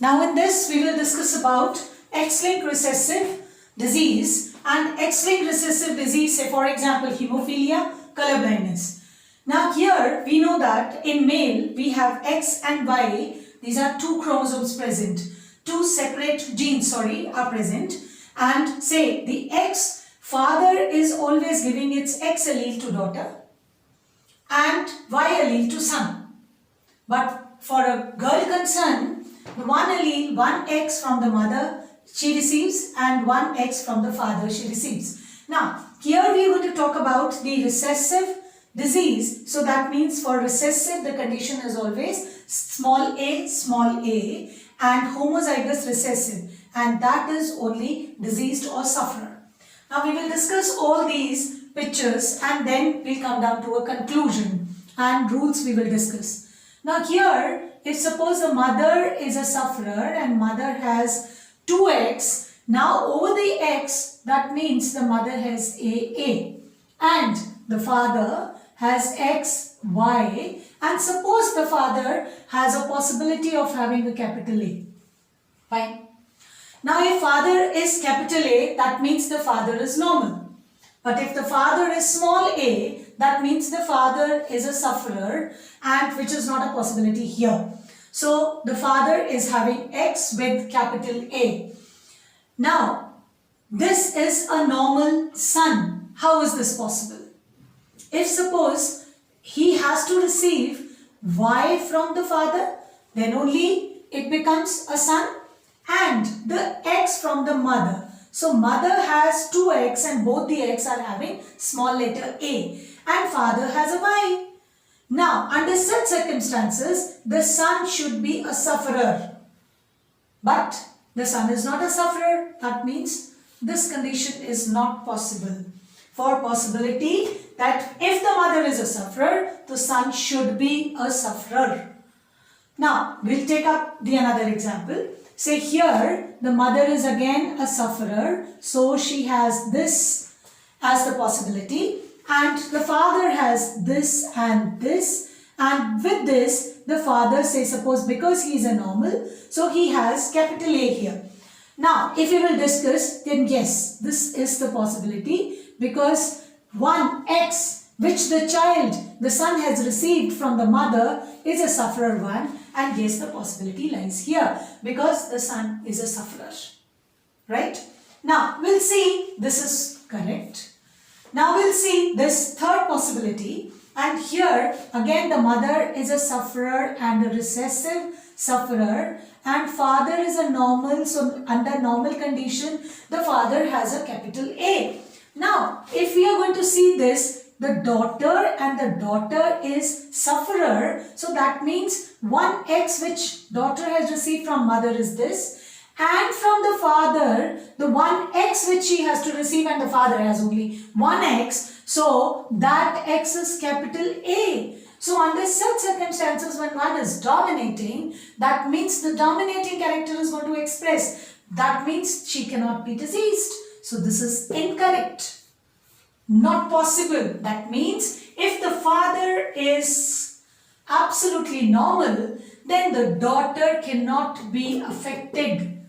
Now in this we will discuss about X-linked recessive disease and X-linked recessive disease, say for example hemophilia, color blindness. Now here we know that in male we have X and Y, these are two chromosomes present, two separate genes are present, and say the X father is always giving its X allele to daughter and Y allele to son. But for a girl concerned, the one allele, one X from the mother she receives and one X from the father she receives. Now here we are going to talk about the recessive disease. So that means for recessive the condition is always small a and homozygous recessive, and that is only diseased or sufferer. Now we will discuss all these pictures and then we'll come down to a conclusion and rules we will discuss. Now here, if suppose the mother is a sufferer and mother has 2x, now over the x, that means the mother has a and the father has x, y, and suppose the father has a possibility of having a capital A. Fine. Now if father is capital A, that means the father is normal. But if the father is small a, that means the father is a sufferer, and which is not a possibility here. So the father is having X with capital A. Now this is a normal son. How is this possible? If suppose he has to receive Y from the father, then only it becomes a son, and the X from the mother. So mother has 2x and both the X are having small letter a, and father has a Y. Now under such circumstances the son should be a sufferer, but the son is not a sufferer. That means this condition is not possible. For possibility that if the mother is a sufferer, the son should be a sufferer. Now we'll take up the another example. Say here the mother is again a sufferer, so she has this as the possibility, and the father has this, and with this the father, say suppose because he is a normal, so he has capital A here. Now if we will discuss, then yes, this is the possibility, because one X which the son has received from the mother is a sufferer one, and yes, the possibility lies here because the son is a sufferer. Right? Now we'll see this is correct. Now we'll see this third possibility, and here again the mother is a sufferer and a recessive sufferer, and father is a normal, so under normal condition the father has a capital A. Now if we are going to see this, the daughter is sufferer, so that means one X which daughter has received from mother is this, and from the father the one X which she has to receive, and the father has only one X, so that X is capital A. So under such circumstances, when one is dominating, that means the dominating character is going to express, that means she cannot be diseased. So this is incorrect. Not possible. That means if the father is absolutely normal, then the daughter cannot be affected.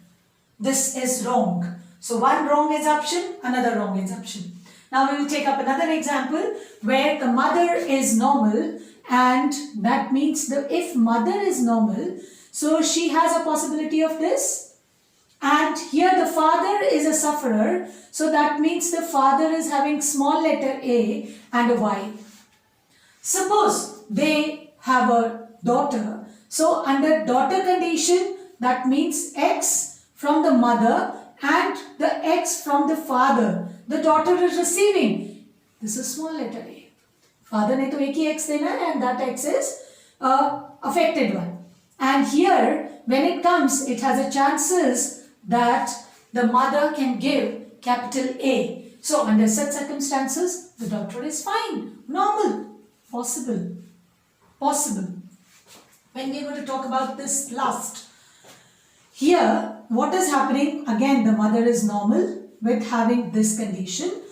This is wrong. So one wrong assumption, another wrong assumption. Now we will take up another example where the mother is normal, and that means if mother is normal, so she has a possibility of this. And here the father is a sufferer, so that means the father is having small letter a and a Y. Suppose they have a daughter, so under daughter condition, that means X from the mother and the X from the father. The daughter is receiving, this is small letter a. Father ne to ek hi X dena hai, and that X is affected one. And here when it comes, it has a chances that the mother can give capital A. So under such circumstances, the daughter is fine, normal, possible. When we are going to talk about this last, here what is happening, again the mother is normal with having this condition,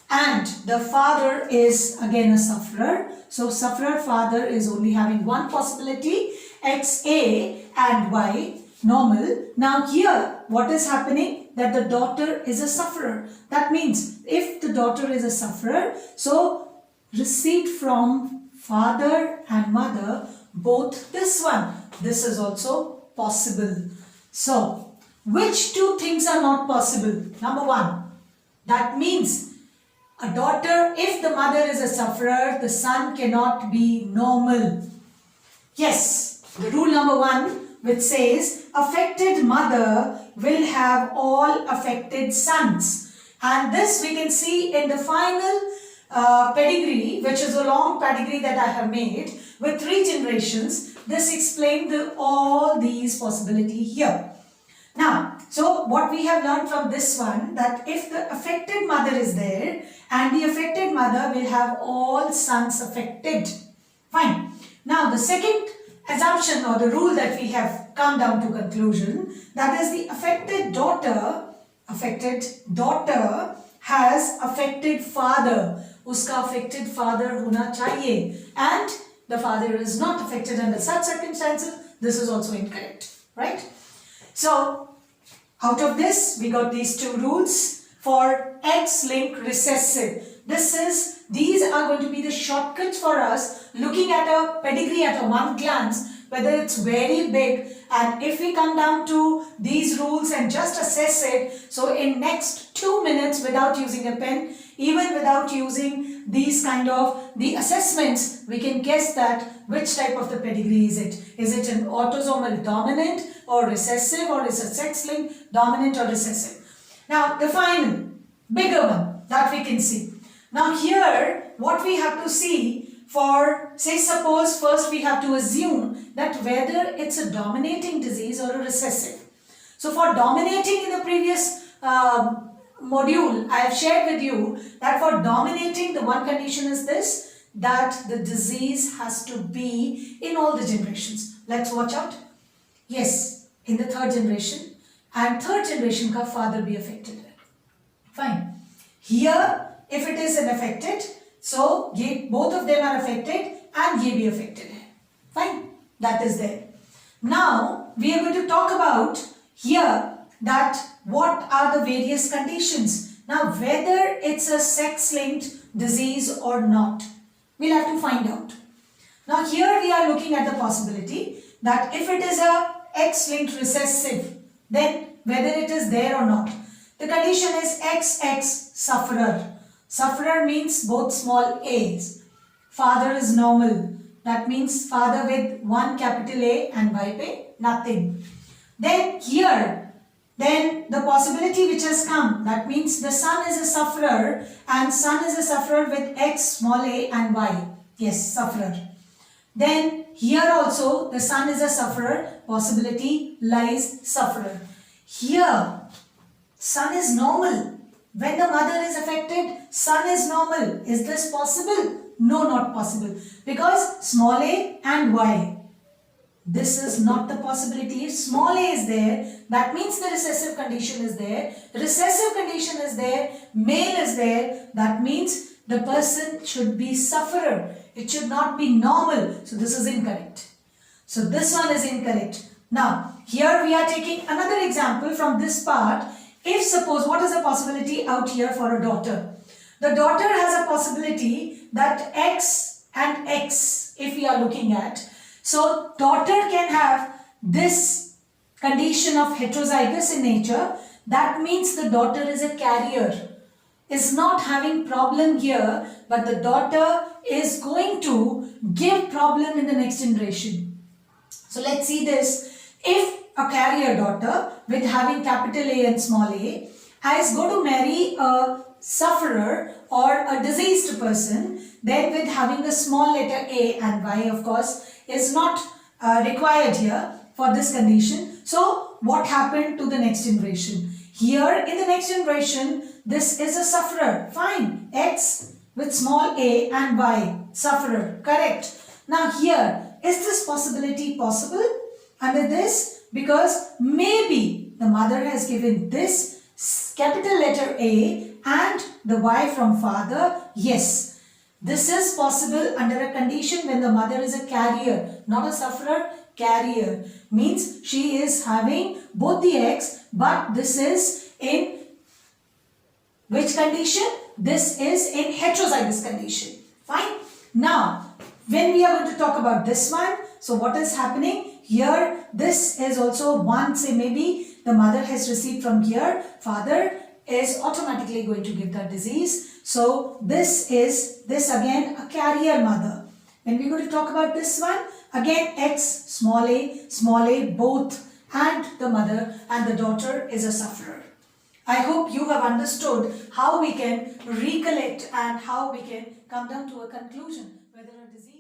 and the father is again a sufferer. So sufferer father is only having one possibility, XA and Y. normal. Now here, what is happening? That the daughter is a sufferer. That means if the daughter is a sufferer, so received from father and mother, both this one, this is also possible. So, which two things are not possible? Number one, that means a daughter, if the mother is a sufferer, the son cannot be normal. Yes, the rule number one, which says affected mother will have all affected sons. And this we can see in the final pedigree, which is a long pedigree that I have made with 3 generations. This explains all these possibility here. Now, so what we have learned from this one, that if the affected mother is there and the affected mother will have all sons affected. Fine. Now, the second assumption or the rule that we have come down to conclusion, that is the affected daughter has affected father. Uska affected father hona chahiye, and the father is not affected under such circumstances. This is also incorrect, right? So, out of this, we got these 2 rules for X-linked recessive. These are going to be the shortcuts for us looking at a pedigree at a one glance, whether it's very big, and if we come down to these rules and just assess it, so in next 2 minutes without using a pen, even without using these kind of the assessments, we can guess that which type of the pedigree is it. Is it an autosomal dominant or recessive, or is it sex-linked dominant or recessive? Now the final bigger one that we can see. Now here what we have to see for, say suppose first we have to assume that whether it's a dominating disease or a recessive. So for dominating, in the previous module I have shared with you that for dominating the one condition is this, that the disease has to be in all the generations. Let's watch out. Yes, in the 3rd generation, and 3rd generation ka father be affected. Fine. Here if it is an affected, so both of them are affected and ye be affected. Fine. That is there. Now we are going to talk about here that what are the various conditions. Now whether it's a sex-linked disease or not, we'll have to find out. Now here we are looking at the possibility that if it is a X-linked recessive, then whether it is there or not. The condition is XX sufferer. Sufferer means both small a's. Father is normal. That means father with one capital A and Y nothing. Then here, then the possibility which has come, that means the son is a sufferer, and son is a sufferer with X small a and Y. Yes, sufferer. Then here also the son is a sufferer, possibility lies sufferer. Here, son is normal. When the mother is affected, son is normal. Is this possible? No, not possible. Because small a and Y. This is not the possibility. If small a is there, that means the recessive condition is there. Recessive condition is there. Male is there. That means the person should be sufferer. It should not be normal. So this is incorrect. So this one is incorrect. Now, here we are taking another example from this part. If suppose, what is the possibility out here for a daughter? The daughter has a possibility that X and X, if we are looking at. So, daughter can have this condition of heterozygous in nature. That means the daughter is a carrier. Is not having problem here, but the daughter is going to give problem in the next generation. So, let's see this. If a carrier daughter with having capital A and small a is going to marry a sufferer or a diseased person, then with having a small letter A and Y, of course, is not required here for this condition. So, what happened to the next generation? Here in the next generation, this is a sufferer. Fine. X with small a and Y. Sufferer. Correct. Now here, is this possibility possible under this? Because maybe the mother has given this capital letter A and the Y from father. Yes, this is possible under a condition when the mother is a carrier, not a sufferer, carrier. Means she is having both the eggs, but this is in which condition? This is in heterozygous condition. Fine. Now, when we are going to talk about this one, so what is happening here? This is also one, say maybe the mother has received from here, father is automatically going to give the disease. So this again a carrier mother. When we are going to talk about this one, again X, small a, both, and the mother and the daughter is a sufferer. I hope you have understood how we can recollect and how we can come down to a conclusion whether a disease